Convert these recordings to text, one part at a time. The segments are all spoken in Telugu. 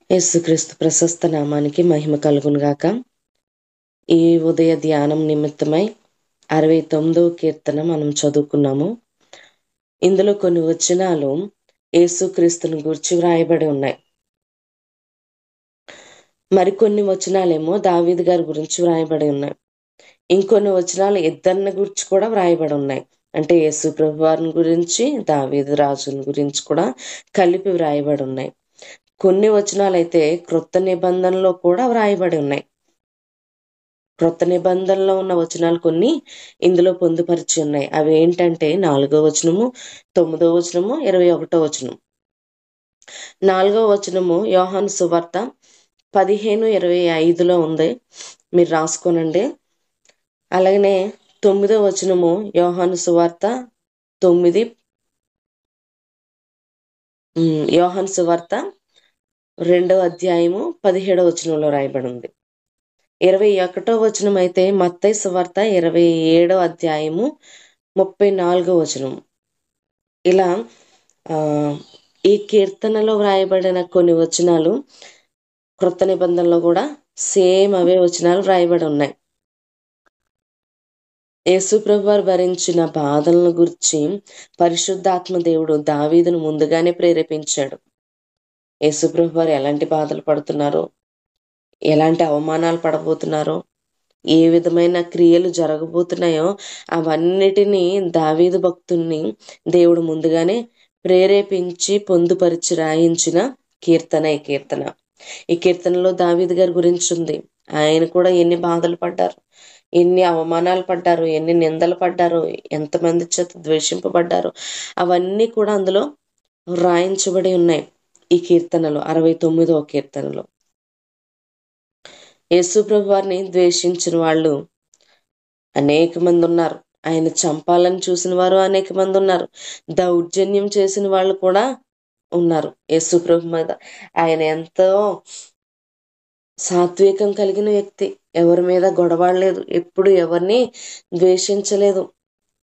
యేసుక్రీస్తు ప్రశస్త నామానికి మహిమ కలుగును గాక. ఈ ఉదయ ధ్యానం నిమిత్తమై 69వ కీర్తన మనం చదువుకున్నాము. ఇందులో కొన్ని వచనాలు యేసుక్రీస్తుని గూర్చి వ్రాయబడి ఉన్నాయి. మరికొన్ని వచనాలేమో దావీదు గారి గురించి వ్రాయబడి ఉన్నాయి. ఇంకొన్ని వచనాలు ఇద్దరిని గురించి కూడా వ్రాయబడి ఉన్నాయి. అంటే యేసు ప్రభు వారిని గురించి, దావీదు రాజుని గురించి కూడా కలిపి వ్రాయబడి ఉన్నాయి. కొన్ని వచనాలైతే క్రొత్త నిబంధనలో కూడా వ్రాయబడి ఉన్నాయి. క్రొత్త నిబంధనలో ఉన్న వచనాలు కొన్ని ఇందులో పొందుపరిచి ఉన్నాయి. అవి ఏంటంటే 4వ వచనము, 9వ వచనము, 21వ వచనం. 4వ వచనము యోహాను సువార్త 15:25లో ఉంది, మీరు రాసుకోనండి. అలాగనే 9వ వచనము యోహాను సువార్త 9 యోహాను సువార్త 2వ అధ్యాయము 17వ వచనంలో రాయబడి ఉంది. 21వ వచనం అయితే మత్తయి సువార్త 27వ అధ్యాయము 34వ వచనం. ఇలా ఈ కీర్తనలో వ్రాయబడిన కొన్ని వచనాలు క్రొత్త నిబంధనలో కూడా సేమ్ అవే వచనాలు వ్రాయబడి ఉన్నాయి. యేసు ప్రభు వారు భరించిన బాధలను గురించి పరిశుద్ధాత్మ దేవుడు దావీదును ముందుగానే ప్రేరేపించాడు. యేసు ప్రభు వారు ఎలాంటి బాధలు పడుతున్నారో, ఎలాంటి అవమానాలు పడబోతున్నారో, ఏ విధమైన క్రియలు జరగబోతున్నాయో అవన్నిటినీ దావీదు భక్తుల్ని దేవుడు ముందుగానే ప్రేరేపించి పొందుపరిచి రాయించిన కీర్తన ఈ కీర్తన. ఈ కీర్తనలో దావీదు గారి గురించి ఉంది. ఆయన కూడా ఎన్ని బాధలు పడ్డారు, ఎన్ని అవమానాలు పడ్డారు, ఎన్ని నిందలు పడ్డారు, ఎంతమంది చేత ద్వేషింపబడ్డారు, అవన్నీ కూడా అందులో రాయించబడి ఉన్నాయి. ఈ కీర్తనలో 69వ కీర్తనలో యేసు ప్రభు వారిని ద్వేషించిన వాళ్ళు అనేక మంది ఉన్నారు. ఆయన చంపాలని చూసిన వారు అనేక మంది ఉన్నారు. దౌర్జన్యం చేసిన వాళ్ళు కూడా ఉన్నారు యేసు ప్రభు మీద. ఆయన ఎంతో సాత్వికం కలిగిన వ్యక్తి, ఎవరి మీద గొడవడలేదు, ఎప్పుడు ఎవరిని ద్వేషించలేదు.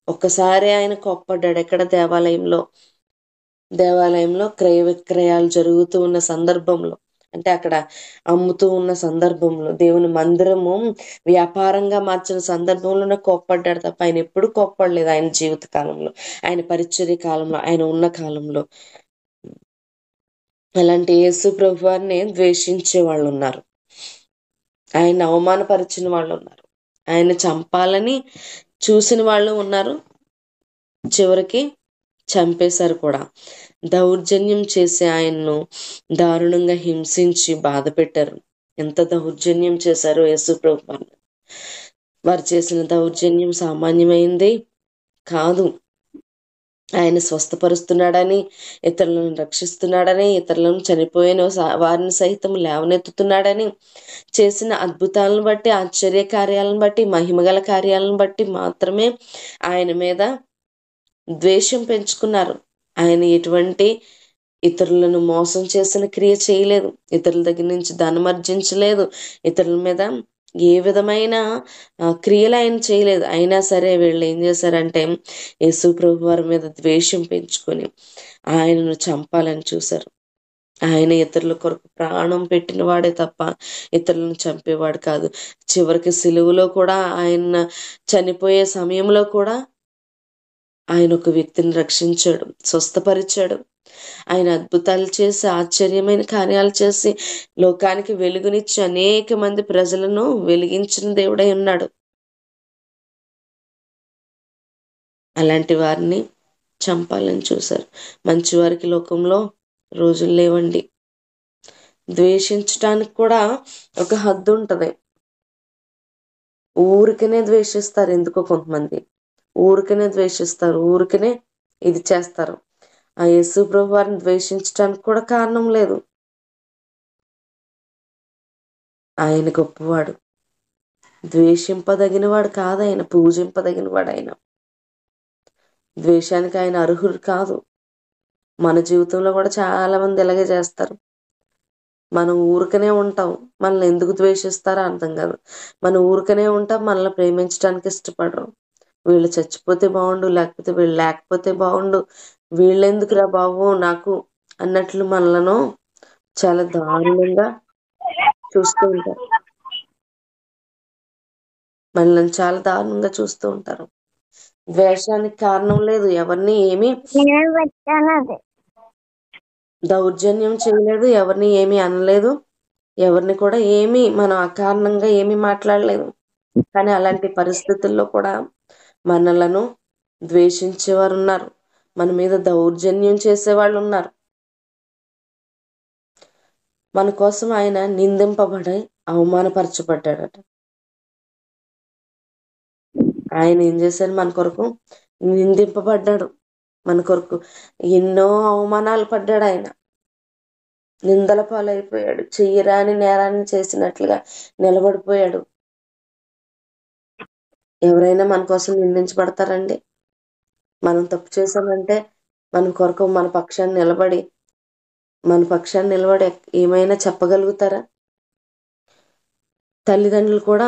ఒక్కసారి ఆయన కోప్పడ్డాడు. ఎక్కడ? దేవాలయంలో క్రయ విక్రయాలు జరుగుతూ ఉన్న సందర్భంలో, అంటే అక్కడ అమ్ముతూ ఉన్న సందర్భంలో, దేవుని మందిరము వ్యాపారంగా మార్చిన సందర్భంలోనే కోప్పడ్డాడు తప్ప ఆయన ఎప్పుడు కోప్పడలేదు. ఆయన జీవిత కాలంలో, ఆయన పరిచర్య కాలంలో, ఆయన ఉన్న కాలంలో. అలాంటి యేసు ప్రభు వారిని ద్వేషించే వాళ్ళు ఉన్నారు, ఆయన అవమానపరిచిన వాళ్ళు ఉన్నారు, ఆయన చంపాలని చూసిన వాళ్ళు ఉన్నారు, చివరికి చంపేశారు కూడా. దౌర్జన్యం చేసి ఆయన్ను దారుణంగా హింసించి బాధ పెట్టారు. ఎంత దౌర్జన్యం చేశారో యేసు ప్రభు వారిని. వారు చేసిన దౌర్జన్యం సామాన్యమైంది కాదు. ఆయన స్వస్థపరుస్తున్నాడని, ఇతరులను రక్షిస్తున్నాడని, ఇతరులను చనిపోయిన వారిని సైతం లేవనెత్తుతున్నాడని, చేసిన అద్భుతాలను బట్టి, ఆశ్చర్య కార్యాలను బట్టి, మహిమగల కార్యాలను బట్టి మాత్రమే ఆయన మీద ద్వేషం పెంచుకున్నారు. ఆయన ఎటువంటి ఇతరులను మోసం చేసిన క్రియ చేయలేదు, ఇతరుల దగ్గర నుంచి ధనమర్జించలేదు, ఇతరుల మీద ఏ విధమైన క్రియలు ఆయన చేయలేదు. అయినా సరే వీళ్ళు ఏం చేశారంటే యేసు ప్రభు వారి మీద ద్వేషం పెంచుకొని ఆయనను చంపాలని చూశారు. ఆయన ఇతరుల కొరకు ప్రాణం పెట్టిన వాడే తప్ప ఇతరులను చంపేవాడు కాదు. చివరికి సిలువలో కూడా ఆయన చనిపోయే సమయంలో కూడా ఆయన ఒక వ్యక్తిని రక్షించాడు, స్వస్థపరిచాడు. ఆయన అద్భుతాలు చేసి, ఆశ్చర్యమైన కార్యాలు చేసి, లోకానికి వెలుగునిచ్చి అనేక మంది ప్రజలను వెలిగించిన దేవుడై ఉన్నాడు. అలాంటి వారిని చంపాలని చూశారు. మంచి వారికి లోకంలో రోజులు లేవండి. ద్వేషించటానికి కూడా ఒక హద్దు ఉంటది. ఊరికనే ద్వేషిస్తారు. ఎందుకో కొంతమంది ఊరికనే ద్వేషిస్తారు, ఊరికనే ఇది చేస్తారు. ఆ యేసు ప్రభు వారిని ద్వేషించడానికి కూడా కారణం లేదు. ఆయన గొప్పవాడు, ద్వేషింపదగినవాడు కాదు, ఆయన పూజింపదగినవాడు. ఆయన ద్వేషానికి ఆయన అర్హుడు కాదు. మన జీవితంలో కూడా చాలా మంది ఇలాగే చేస్తారు. మనం ఊరికనే ఉంటాం, మనల్ని ఎందుకు ద్వేషిస్తారో అర్థం కాదు. మనం ఊరికనే ఉంటాం, మనల్ని ప్రేమించడానికి ఇష్టపడరు. వీళ్ళు చచ్చిపోతే బాగుండు, లేకపోతే వీళ్ళు లేకపోతే బాగుండు, వీళ్ళెందుకురా బాబు నాకు అన్నట్లు మనలను చాలా దారుణంగా చూస్తూ ఉంటారు. మనల్ని చాలా దారుణంగా చూస్తూ ఉంటారు. ద్వేషానికి కారణం లేదు, ఎవరిని ఏమీ దౌర్జన్యం చేయలేదు, ఎవరిని ఏమీ అనలేదు, ఎవరిని కూడా ఏమీ మనం అకారణంగా ఏమీ మాట్లాడలేదు. కానీ అలాంటి పరిస్థితుల్లో కూడా మనలను ద్వేషించేవారు ఉన్నారు, మన మీద దౌర్జన్యం చేసేవాళ్ళు ఉన్నారు. మన కోసం ఆయన నిందింపబడి అవమానపరచబడ్డాడట. ఆయన ఏం చేశాడు? మన కొరకు నిందింపబడ్డాడు, మన కొరకు ఎన్నో అవమానాలు పడ్డాడు. ఆయన నిందల పాలైపోయాడు, చెయ్యరాని నేరాన్ని చేసినట్లుగా నిలబడిపోయాడు. ఎవరైనా మన కోసం నిందించబడతారండి? మనం తప్పు చేశామంటే మన కొరకు మన పక్షాన్ని నిలబడి ఏమైనా చెప్పగలుగుతారా? తల్లిదండ్రులు కూడా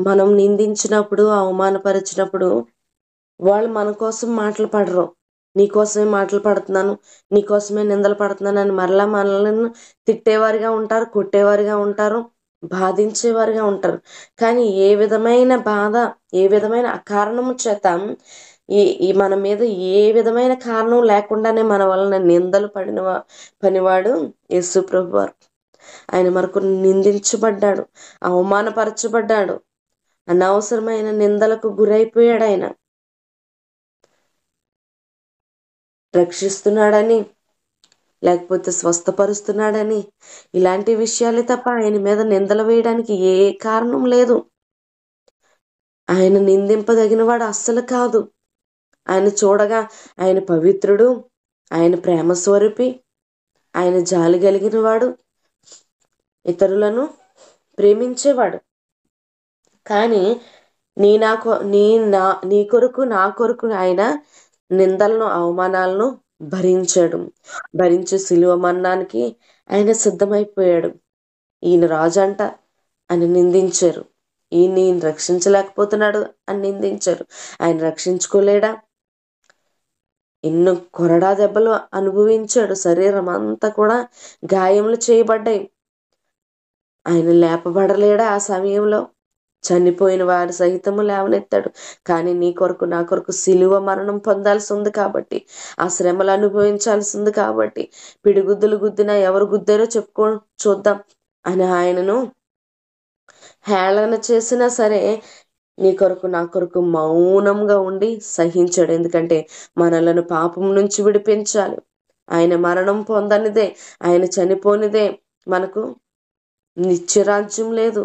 మనం నిందించినప్పుడు, అవమానపరిచినప్పుడు వాళ్ళు మన కోసం మాటలు పడరు. నీకోసమే మాటలు పడుతున్నాను, నీకోసమే నిందలు పడుతున్నాను అని మరలా మనల్ని తిట్టేవారిగా ఉంటారు, కొట్టేవారిగా ఉంటారు, బాధించేవారిగా ఉంటారు. కానీ ఏ విధమైన బాధ, ఏ విధమైన అకారణము చేత ఈ మన మీద ఏ విధమైన కారణం లేకుండానే మన వలన నిందలు పనివాడు యేసు ప్రభువారు. ఆయన మనకు నిందించబడ్డాడు, అవమానపరచబడ్డాడు, అనవసరమైన నిందలకు గురైపోయాడు. ఆయన రక్షిస్తున్నాడని, లేకపోతే స్వస్థపరుస్తున్నాడని ఇలాంటి విషయాలే తప్ప ఆయన మీద నిందలు వేయడానికి ఏ కారణం లేదు. ఆయన నిందింపదగిన వాడు అస్సలు కాదు. ఆయన చూడగా ఆయన పవిత్రుడు, ఆయన ప్రేమ స్వరూపి, ఆయన జాలి కలిగిన వాడు, ఇతరులను ప్రేమించేవాడు. కానీ నీ కొరకు నా కొరకు ఆయన నిందలను, అవమానాలను భరించి సిలువ మరణానికి ఆయన సిద్ధమైపోయాడు. ఈయన రాజు అంట అని నిందించారు, ఈయన రక్షించలేకపోతున్నాడు అని నిందించారు. ఆయన రక్షించుకోలేడా? ఎన్నో కొరడా దెబ్బలు అనుభవించాడు, శరీరం అంతా కూడా గాయములు చేయబడ్డాయి. ఆయన లేపబడలేడా? ఆ సమయంలో చనిపోయిన వారి సహితము లేవనెత్తాడు. కానీ నీ కొరకు నా కొరకు సిలువ మరణం పొందాల్సి ఉంది కాబట్టి, ఆ శ్రమలు అనుభవించాల్సి ఉంది కాబట్టి, పిడిగుద్దులు గుద్దినా ఎవరు గుద్దారో చూద్దాం అని ఆయనను హేళన చేసినా సరే నీ కొరకు నా కొరకు మౌనంగా ఉండి సహించాడు. ఎందుకంటే మనలను పాపం నుంచి విడిపించాలి. ఆయన మరణం పొందనిదే, ఆయన చనిపోనిదే మనకు నిత్యరాజ్యం లేదు,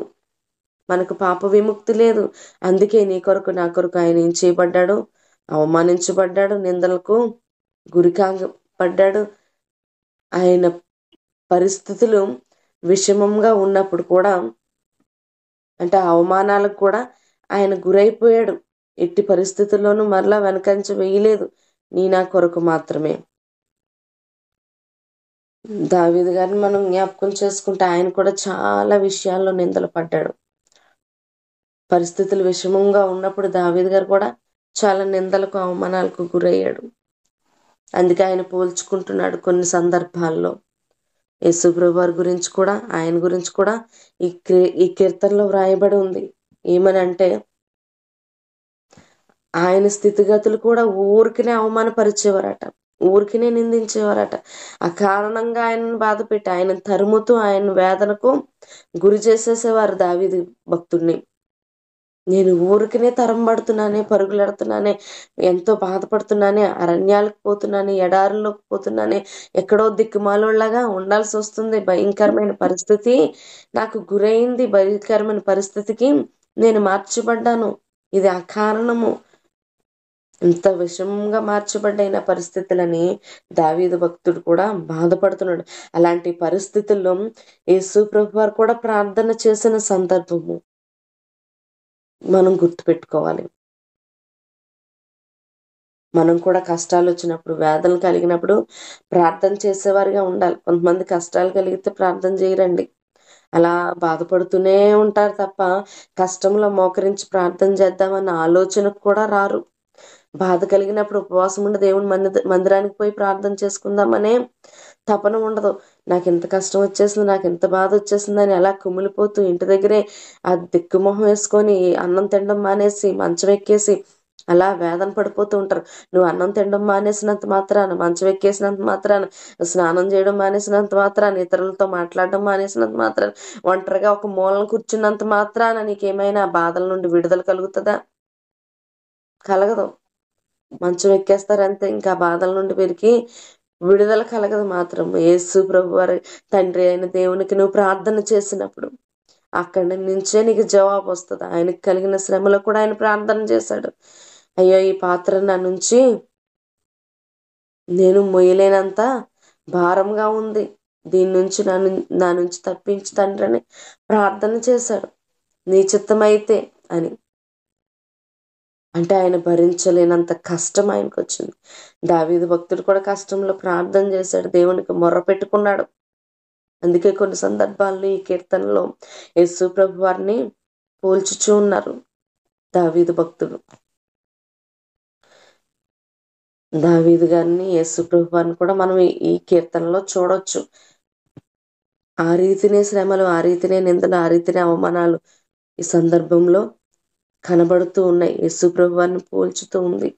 మనకు పాప విముక్తి లేదు. అందుకే నీ కొరకు నా కొరకు ఆయన ఏం చేయబడ్డాడు? అవమానించబడ్డాడు, నిందలకు గురికాగబడ్డాడు. ఆయన పరిస్థితులు విషమంగా ఉన్నప్పుడు కూడా, అంటే అవమానాలకు కూడా ఆయన గురైపోయాడు. ఎట్టి పరిస్థితుల్లోనూ మరలా వెనకంచ వేయలేదు, నీ నా కొరకు మాత్రమే. దావీదు గారిని మనం జ్ఞాపకం చేసుకుంటే ఆయన కూడా చాలా విషయాల్లో నిందలు పడ్డాడు. పరిస్థితులు విషమంగా ఉన్నప్పుడు దావీదు గారు కూడా చాలా నిందలకు, అవమానాలకు గురయ్యాడు. అందుకే ఆయన పోల్చుకుంటున్నాడు కొన్ని సందర్భాల్లో. యేసుప్రభు వారి గురించి కూడా, ఆయన గురించి కూడా ఈ కీర్తనలో వ్రాయబడి ఉంది. ఏమని అంటే, ఆయన స్థితిగతులు కూడా ఊరికినే అవమానపరిచేవారట, ఊరికినే నిందించేవారట. అకారణంగా ఆయనను బాధపెట్టి, ఆయన తరుముతూ ఆయన వేదనకు గురి చేసేసేవారు దావీదు భక్తుడిని. నేను ఊరికినే తరంబడుతున్నానే, పరుగులెడుతున్నానే, ఎంతో బాధపడుతున్నానే, అరణ్యాలకు పోతున్నానే, ఎడారుల్లోకి పోతున్నానే, ఎక్కడో దిక్కుమాలోళ్ళగా ఉండాల్సి వస్తుంది. భయంకరమైన పరిస్థితి నాకు గురైంది, భయంకరమైన పరిస్థితికి నేను మార్చబడ్డాను, ఇది అకారణము. ఇంత విషమంగా మార్చబడ్డైన పరిస్థితులని దావీదు భక్తుడు కూడా బాధపడుతున్నాడు. అలాంటి పరిస్థితుల్లో యేసు ప్రభు వారు కూడా ప్రార్థన చేసిన సందర్భము మనం గుర్తుపెట్టుకోవాలి. మనం కూడా కష్టాలు వచ్చినప్పుడు, వేదనలు కలిగినప్పుడు ప్రార్థన చేసేవారిగా ఉండాలి. కొంతమంది కష్టాలు కలిగితే ప్రార్థన చేయరండి, అలా బాధపడుతూనే ఉంటారు తప్ప కష్టంలో మోకరించి ప్రార్థన చేద్దామన్న ఆలోచనకు కూడా రారు. బాధ కలిగినప్పుడు ఉపవాసం ఉండి దేవుని మందిరానికి పోయి ప్రార్థన చేసుకుందామనే తపన ఉండదు. నాకు ఇంత కష్టం వచ్చేసింది, నాకు ఇంత బాధ వచ్చేసిందని అలా కుమిలిపోతూ ఇంటి దగ్గరే ఆ దిక్కుమొహం వేసుకొని అన్నం తినడం మానేసి మంచం ఎక్కేసి అలా వేదన పడిపోతూ ఉంటారు. నువ్వు అన్నం తినడం మానేసినంత మాత్రాన, మంచం ఎక్కేసినంత మాత్రాన, స్నానం చేయడం మానేసినంత మాత్రాన, ఇతరులతో మాట్లాడడం మానేసినంత మాత్రాన, ఒంటరిగా ఒక మూలను కూర్చున్నంత మాత్రాన నీకేమైనా బాధల నుండి విడుదల కలుగుతుందా? కలగదు. మంచం ఎక్కేస్తారంతే, ఇంకా బాధల నుండి వీరికి విడుదల కలగదు. మాత్రం యేసు ప్రభు వారి తండ్రి అయిన దేవునికి నువ్వు ప్రార్థన చేసినప్పుడు అక్కడి నుంచే నీకు జవాబు వస్తుంది. ఆయనకు కలిగిన శ్రమలో కూడా ఆయన ప్రార్థన చేశాడు. అయ్యో, ఈ పాత్ర నా నుంచి నేను మొయ్యలేనంత భారంగా ఉంది, దీని నుంచి నా నుంచి తప్పించు తండ్రి అని ప్రార్థన చేశాడు. నీ చిత్తమైతే అని. అంటే ఆయన భరించలేనంత కష్టం ఆయనకు వచ్చింది. దావీదు భక్తుడు కూడా కష్టంలో ప్రార్థన చేశాడు, దేవునికి మొర్ర పెట్టుకున్నాడు. అందుకే కొన్ని సందర్భాల్లో ఈ కీర్తనలో యేసు ప్రభు వారిని పోల్చుచూ ఉన్నారు దావీదు భక్తుడు. దావీదు గారిని, యేసు ప్రభు వారిని కూడా మనం ఈ కీర్తనలో చూడొచ్చు. ఆ రీతినే శ్రమలు, ఆ రీతినే నిందలు, ఆ రీతినే అవమానాలు ఈ సందర్భంలో కనబడుతూ ఉన్నాయి. యేసు ప్రభు వారిని పోల్చుతూ ఉంది.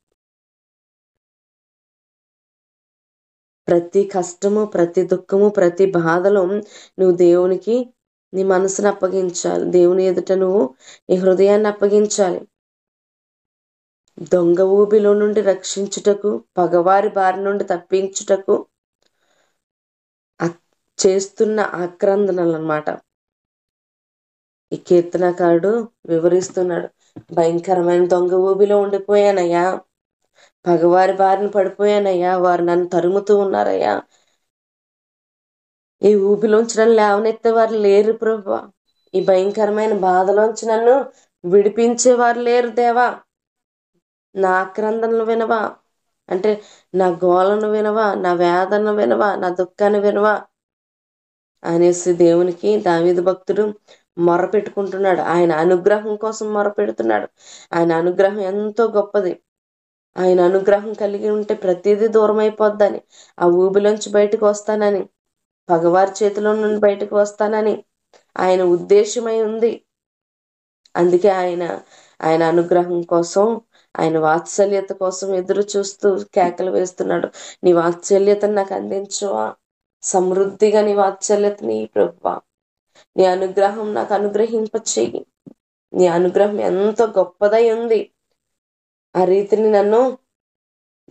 ప్రతి కష్టము, ప్రతి దుఃఖము, ప్రతి బాధలో నువ్వు దేవునికి నీ మనసును అప్పగించాలి. దేవుని ఎదుట నువ్వు నీ హృదయాన్ని అప్పగించాలి. దొంగ ఊబిలో నుండి రక్షించుటకు, పగవారి బారి నుండి తప్పించుటకు చేస్తున్న ఆక్రందనలు అన్నమాట ఈ కీర్తనకారుడు వివరిస్తున్నాడు. భయంకరమైన దొంగ ఊబిలో ఉండిపోయానయ్యా, పగవారి బారిన పడిపోయానయ్యా, వారు నన్ను తరుముతూ ఉన్నారయ్యా, ఈ ఊబిలోంచి నన్ను లేవనెత్తేవారు లేరు ప్రభువా, ఈ భయంకరమైన బాధలోంచి నన్ను విడిపించేవారు లేరు దేవా, నా ఆక్రందనలు వినవా, అంటే నా గోలను వినవా, నా వేదన వినవా, నా దుఃఖాన్ని వినవా అనేసి దేవునికి దావీదు భక్తుడు మొర్ర పెట్టుకుంటున్నాడు. ఆయన అనుగ్రహం కోసం మొర్ర పెడుతున్నాడు. ఆయన అనుగ్రహం ఎంతో గొప్పది. ఆయన అనుగ్రహం కలిగి ఉంటే ప్రతిదీ దూరం అయిపోద్దని, ఆ ఊబిలోంచి బయటకు వస్తానని, పగవారి చేతిలో నుండి బయటకు వస్తానని ఆయన ఉద్దేశమై ఉంది. అందుకే ఆయన అనుగ్రహం కోసం, ఆయన వాత్సల్యత కోసం ఎదురు చూస్తూ కేకలు వేస్తున్నాడు. నీ వాత్సల్యతను నాకు అందించువా, సమృద్ధిగా నీ వాత్సల్యతని ప్రభువా, నీ అనుగ్రహం నాకు అనుగ్రహింపచేయి, నీ అనుగ్రహం ఎంతో గొప్పదై ఉంది, ఆ రీతిని నన్ను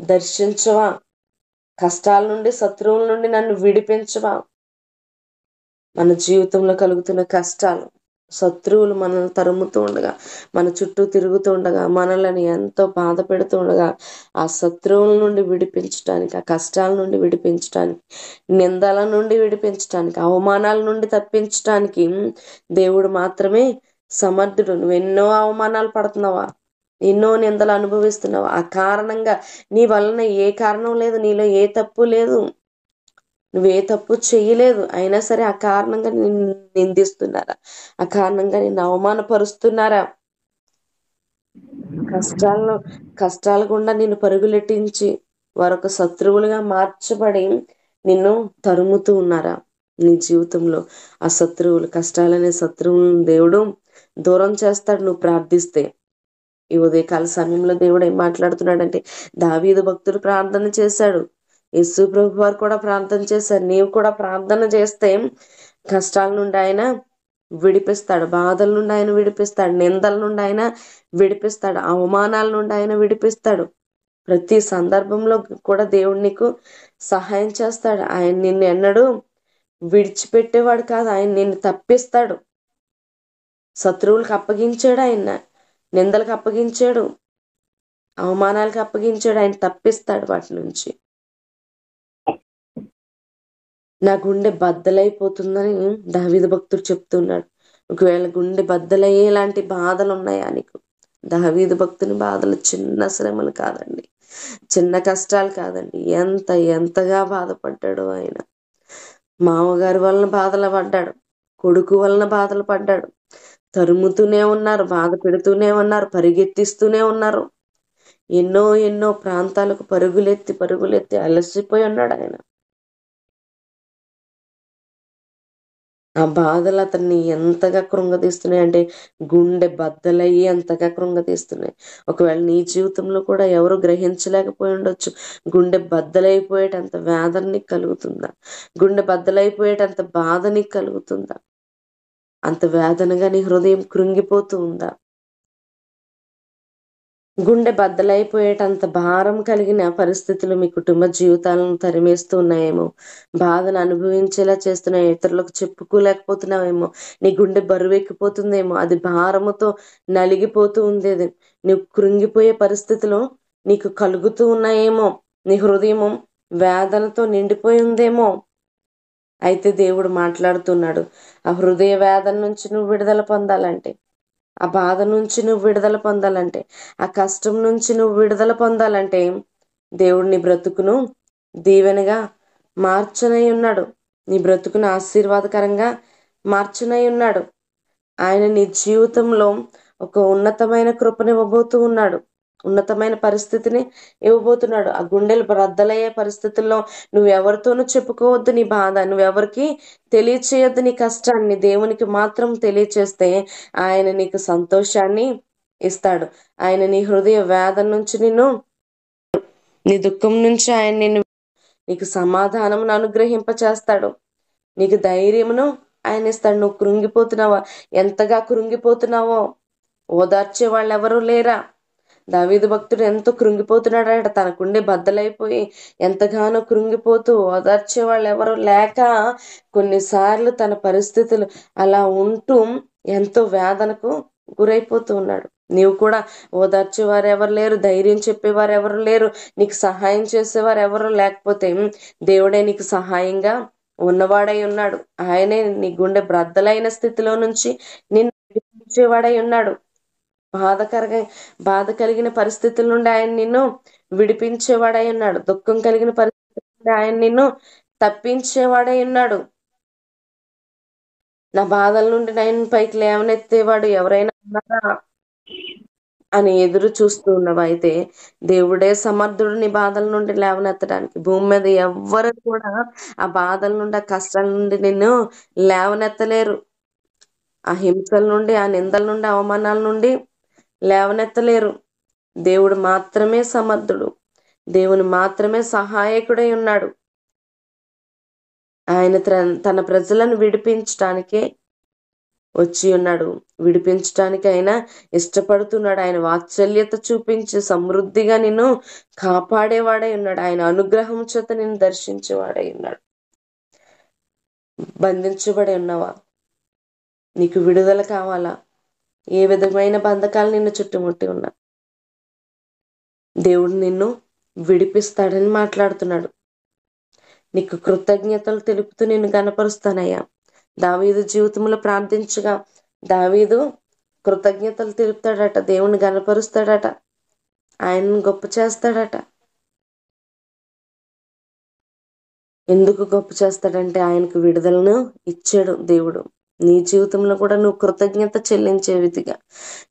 దర్శించవా, కష్టాల నుండి, శత్రువుల నుండి నన్ను విడిపించవా. మన జీవితంలో కలుగుతున్న కష్టాలు, శత్రువులు మనల్ని తరుముతూ ఉండగా, మన చుట్టూ తిరుగుతూ ఉండగా, మనల్ని ఎంతో బాధ పెడుతూ ఉండగా, ఆ శత్రువుల నుండి విడిపించడానికి, ఆ కష్టాల నుండి విడిపించడానికి, నిందల నుండి విడిపించడానికి, అవమానాల నుండి తప్పించడానికి దేవుడు మాత్రమే సమర్థుడు. నువ్వు ఎన్నో అవమానాలు పడుతున్నావా, ఎన్నో నిందలు అనుభవిస్తున్నావా, ఆ కారణంగా నీ వలన ఏ కారణం లేదు, నీలో ఏ తప్పు లేదు, నువ్వే తప్పు చెయ్యలేదు, అయినా సరే ఆ కారణంగా నిన్ను నిందిస్తున్నారా, ఆ కారణంగా నిన్ను అవమానపరుస్తున్నారా, కష్టాల గుండా నిన్ను పరుగులెట్టించి వారొక శత్రువులుగా మార్చబడి నిన్ను తరుముతూ ఉన్నారా. నీ జీవితంలో ఆ శత్రువులు, కష్టాలనే శత్రువులను దేవుడు దూరం చేస్తాడు నువ్వు ప్రార్థిస్తే. ఈ ఉదయకాల సమయంలో దేవుడు ఏం మాట్లాడుతున్నాడంటే, దావీదు భక్తుడు ప్రార్థన చేశాడు, యేసు ప్రభు వారు కూడా ప్రార్థన చేశారు. నీవు కూడా ప్రార్థన చేస్తే కష్టాల నుండి ఆయన విడిపిస్తాడు, బాధల నుండి ఆయన విడిపిస్తాడు, నిందల నుండి ఆయన విడిపిస్తాడు, అవమానాల నుండి ఆయన విడిపిస్తాడు. ప్రతి సందర్భంలో కూడా దేవుడు నీకు సహాయం చేస్తాడు. ఆయన నిన్ను ఎన్నడూ విడిచిపెట్టేవాడు కాదు, ఆయన నిన్ను తప్పిస్తాడు. శత్రువులకు అప్పగించాడు, ఆయన నిందలకు అప్పగించాడు, అవమానాలకు అప్పగించాడు, ఆయన తప్పిస్తాడు వాటి నుంచి. నా గుండె బద్దలైపోతుందని దావీదు భక్తుడు చెప్తున్నాడు. ఒకవేళ గుండె బద్దలయ్యేలాంటి బాధలు ఉన్నాయా నీకు? దావీదు భక్తుని బాధలు చిన్న శ్రమలు కాదండి, చిన్న కష్టాలు కాదండి. ఎంతగా బాధపడ్డాడు ఆయన. మామగారి వలన బాధలు పడ్డాడు, కొడుకు వలన బాధలు పడ్డాడు, తరుముతూనే ఉన్నారు, బాధ పెడుతూనే ఉన్నారు, పరిగెత్తిస్తూనే ఉన్నారు. ఎన్నో ప్రాంతాలకు పరుగులెత్తి అలసిపోయి ఉన్నాడు ఆయన. ఆ బాధలు అతన్ని ఎంతగా కృంగతీస్తున్నాయి అంటే గుండె బద్దలయ్యి అంతగా కృంగతీస్తున్నాయి. ఒకవేళ నీ జీవితంలో కూడా ఎవరు గ్రహించలేకపోయి ఉండొచ్చు. గుండె బద్దలైపోయేటంత వేదన నీకు కలుగుతుందా? గుండె బద్దలైపోయేటంత బాధ నీకు కలుగుతుందా? అంత వేదనగా నీ హృదయం కృంగిపోతూ ఉందా? గుండె బద్దలైపోయేటంత భారం కలిగిన పరిస్థితులు మీ కుటుంబ జీవితాలను తరిమేస్తూ ఉన్నాయేమో. బాధను అనుభవించేలా చేస్తున్నాయి. ఇతరులకు చెప్పుకోలేకపోతున్నావేమో. నీ గుండె బరువెక్కిపోతుందేమో. అది భారముతో నలిగిపోతూ ఉండేది. నువ్వు కృంగిపోయే పరిస్థితులు నీకు కలుగుతూ ఉన్నాయేమో. నీ హృదయము వేదనతో నిండిపోయి ఉందేమో. అయితే దేవుడు మాట్లాడుతున్నాడు. ఆ హృదయ వేదన నుంచి నువ్వు విడుదల పొందాలంటే, ఆ బాధ నుంచి నువ్వు విడుదల పొందాలంటే, ఆ కష్టం నుంచి నువ్వు విడుదల పొందాలంటే దేవుడు నీ బ్రతుకును దీవెనగా మార్చనై ఉన్నాడు. నీ బ్రతుకును ఆశీర్వాదకరంగా మార్చనై ఉన్నాడు. ఆయన నీ జీవితంలో ఒక ఉన్నతమైన కృపనివ్వబోతూ ఉన్నాడు. ఉన్నతమైన పరిస్థితిని ఇవ్వబోతున్నాడు. ఆ గుండెలు బ్రద్దలయ్యే పరిస్థితుల్లో నువ్వెవరితోనూ చెప్పుకోవద్దు నీ బాధ. నువ్వెవరికి తెలియచేయొద్దు నీ కష్టాన్ని. దేవునికి మాత్రం తెలియచేస్తే ఆయన నీకు సంతోషాన్ని ఇస్తాడు. ఆయన నీ హృదయ వేదన నుంచి నీ దుఃఖం నుంచి ఆయన నీకు సమాధానమును అనుగ్రహింపచేస్తాడు. నీకు ధైర్యమును ఆయన ఇస్తాడు. నువ్వు కృంగిపోతున్నావా? ఎంతగా కృంగిపోతున్నావో ఓదార్చే వాళ్ళు ఎవరూ లేరా? దావీదు భక్తుడు ఎంతో కృంగిపోతున్నాడట. తనకుండే బద్దలైపోయి ఎంతగానో కృంగిపోతూ ఓదార్చే వాళ్ళు ఎవరు లేక కొన్నిసార్లు తన పరిస్థితులు అలా ఉంటూ ఎంతో వేదనకు గురైపోతూ ఉన్నాడు. నీవు కూడా ఓదార్చేవారు ఎవరు లేరు, ధైర్యం చెప్పేవారు ఎవరు లేరు, నీకు సహాయం చేసేవారు ఎవరు లేకపోతే దేవుడే నీకు సహాయంగా ఉన్నవాడై ఉన్నాడు. ఆయనే నీ గుండె బ్రద్దలైన స్థితిలో నుంచి నిన్ను విడిపించేవాడై ఉన్నాడు. బాధకరగా బాధ కలిగిన పరిస్థితుల నుండి ఆయన నిన్ను విడిపించేవాడై ఉన్నాడు. దుఃఖం కలిగిన పరిస్థితుల నుండి ఆయన నిన్ను తప్పించేవాడై ఉన్నాడు. నా బాధల నుండి నేను పైకి లేవనెత్తేవాడు ఎవరైనా ఉన్నారా అని ఎదురు చూస్తూ ఉన్నవైతే దేవుడే సమర్థుడు నీ బాధల నుండి లేవనెత్తడానికి. భూమి మీద ఎవ్వరు కూడా ఆ బాధల నుండి ఆ కష్టాల నుండి నిన్ను లేవనెత్తలేరు. ఆ హింసల నుండి, ఆ నిందల నుండి, అవమానాల నుండి లేవనెత్తలేరు. దేవుడు మాత్రమే సమర్థుడు. దేవుని మాత్రమే సహాయకుడై ఉన్నాడు. ఆయన తన ప్రజలను విడిపించటానికే వచ్చి ఉన్నాడు. విడిపించటానికి ఆయన ఇష్టపడుతున్నాడు. ఆయన వాత్సల్యత చూపించి సమృద్ధిగా నిన్ను కాపాడేవాడై ఉన్నాడు. ఆయన అనుగ్రహం చేత నిన్ను దర్శించేవాడై ఉన్నాడు. బంధించబడి ఉన్నావా? నీకు విడుదల కావాలా? ఏ విధమైన బంధకాలు నిన్ను చుట్టుముట్టి ఉన్నా దేవుడు నిన్ను విడిపిస్తాడని మాట్లాడుతున్నాడు. నీకు కృతజ్ఞతలు తెలుపుతూ నిన్ను గనపరుస్తానయ్యా. దావీదు జీవితంలో ప్రార్థించగా దావీదు కృతజ్ఞతలు తెలుపుతాడట, దేవుని గనపరుస్తాడట, ఆయనను గొప్ప చేస్తాడట. ఎందుకు గొప్ప చేస్తాడంటే ఆయనకు విడుదలను ఇచ్చాడు దేవుడు. నీ జీవితంలో కూడా నువ్వు కృతజ్ఞత చెల్లించే రీతిగా,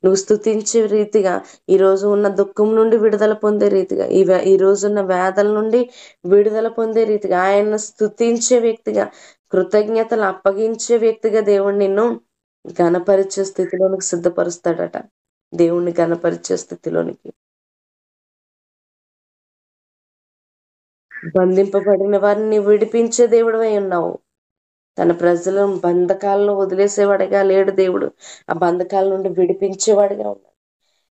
నువ్వు స్తుతించే రీతిగా, ఈ రోజు ఉన్న దుఃఖం నుండి విడుదల పొందే రీతిగా, ఈ రోజున్న వేదల నుండి విడుదల పొందే రీతిగా, ఆయన్ని స్తుతించే వ్యక్తిగా, కృతజ్ఞతలు అప్పగించే వ్యక్తిగా దేవుడు నిన్ను ఘనపరిచే స్థితిలోనికి సిద్ధపరుస్తాడట. దేవుణ్ణి ఘనపరిచే స్థితిలోనికి. బంధింపబడిన వారిని విడిపించే దేవుడివై ఉన్నావు. తన ప్రజలను బంధకాలను వదిలేసేవాడిగా లేడు దేవుడు. ఆ బంధకాల నుండి విడిపించేవాడిగా ఉన్నాడు.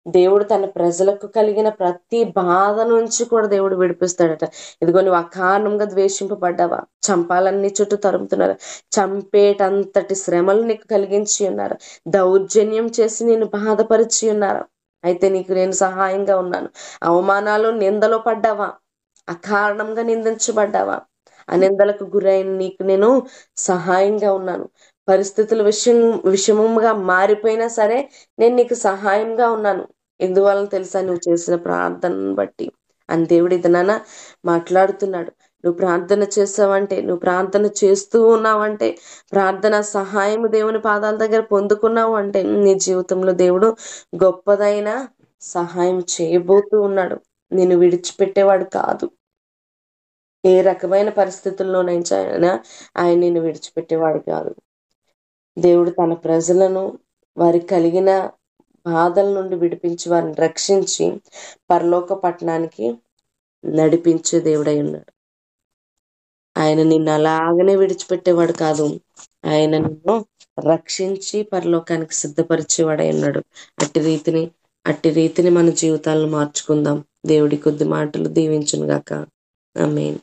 దేవుడు తన ప్రజలకు కలిగిన ప్రతి బాధ నుంచి కూడా దేవుడు విడిపిస్తాడట. ఇదిగో నువ్వు అకారణంగా ద్వేషింపబడ్డావా? చంపాలన్నీ చుట్టూ తరుముతున్నారు, చంపేటంతటి శ్రమలు నీకు కలిగించి ఉన్నారు, దౌర్జన్యం చేసి నేను బాధపరిచి ఉన్నారు. అయితే నీకు నేను సహాయంగా ఉన్నాను. అవమానాలు నిందలో పడ్డావా? అకారణంగా నిందించబడ్డావా? ఆ నిందలకు గురైన నీకు నేను సహాయంగా ఉన్నాను. పరిస్థితుల విషమంగా మారిపోయినా సరే నేను నీకు సహాయంగా ఉన్నాను. ఎందువల్ల తెలుసా? నువ్వు చేసిన ప్రార్థనను బట్టి అని దేవుడు ఇదనాన మాట్లాడుతున్నాడు. నువ్వు ప్రార్థన చేసావంటే, నువ్వు ప్రార్థన చేస్తూ ఉన్నావంటే, ప్రార్థన సహాయం దేవుని పాదాల దగ్గర పొందుకున్నావు అంటే నీ జీవితంలో దేవుడు గొప్పదైన సహాయం చేయబోతూ ఉన్నాడు. నిన్ను విడిచిపెట్టేవాడు కాదు. ఏ రకమైన పరిస్థితుల్లోనైనా ఆయన నిన్ను విడిచిపెట్టేవాడు కాదు. దేవుడు తన ప్రజలను వారికి కలిగిన బాధల నుండి విడిపించి వారిని రక్షించి పరలోక పట్టణానికి నడిపించే దేవుడై ఉన్నాడు. ఆయన నిన్ను అలాగనే విడిచిపెట్టేవాడు కాదు. ఆయన నిన్ను రక్షించి పరలోకానికి సిద్ధపరిచేవాడై ఉన్నాడు. అట్టి రీతిని మన జీవితాలను మార్చుకుందాం. దేవుడి కొద్ది మాటలు దీవించును గాక. ఆమేన్.